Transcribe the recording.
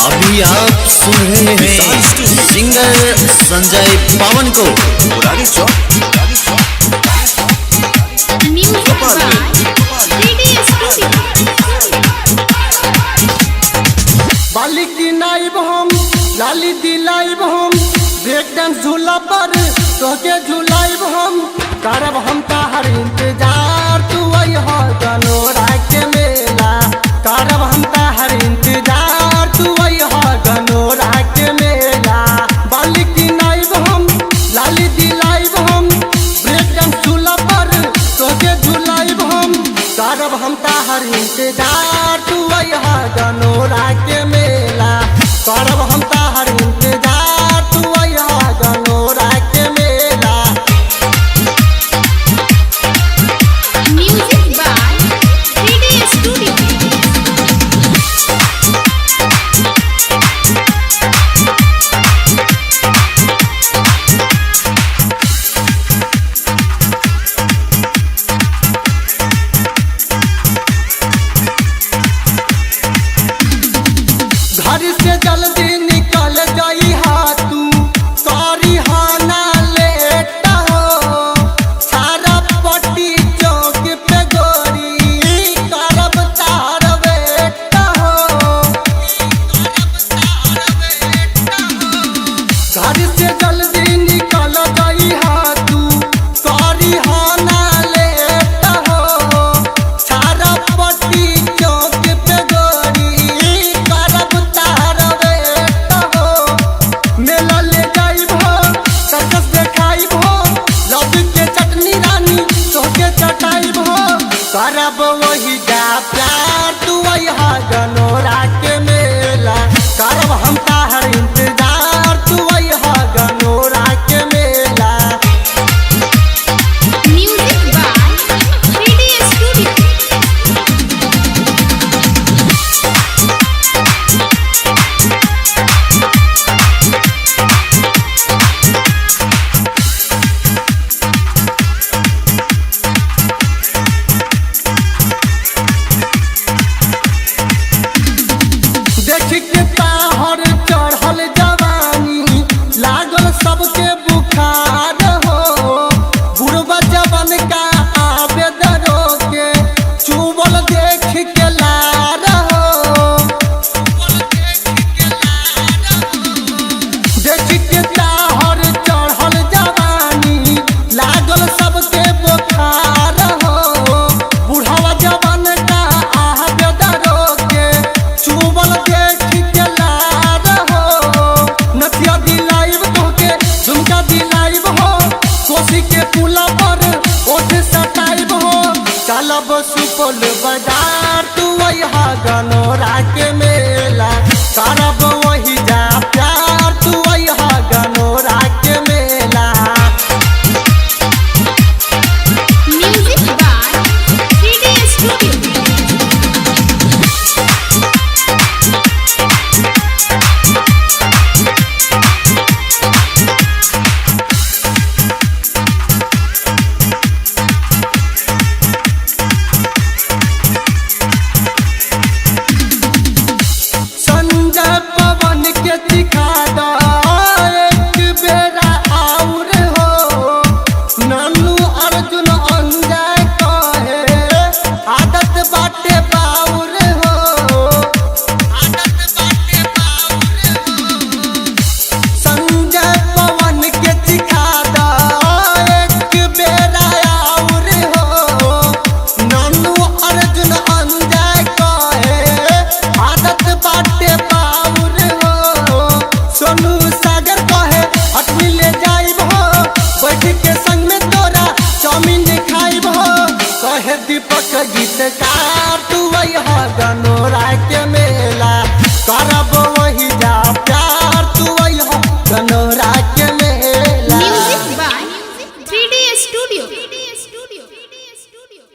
अभी आप सुन रहे हैं सिंगर संजय पावन को। बाली की नाइब हम लाली दिलाइब हम ब्रेक डांस झूला पर तोके झूलाइब हम करब हम ताहर इंतजार तू अइहा गनोरा के मेला करब हम ताहर इंतजार तू अइहा गनोरा के मेला। बाली की नाइब हम लाली दिलाइब हम ब्रेक डांस झूला पर तोके झूलाइब हम करब हम ताहर इंतजार तू अइहा गनोरा के मेला करब हम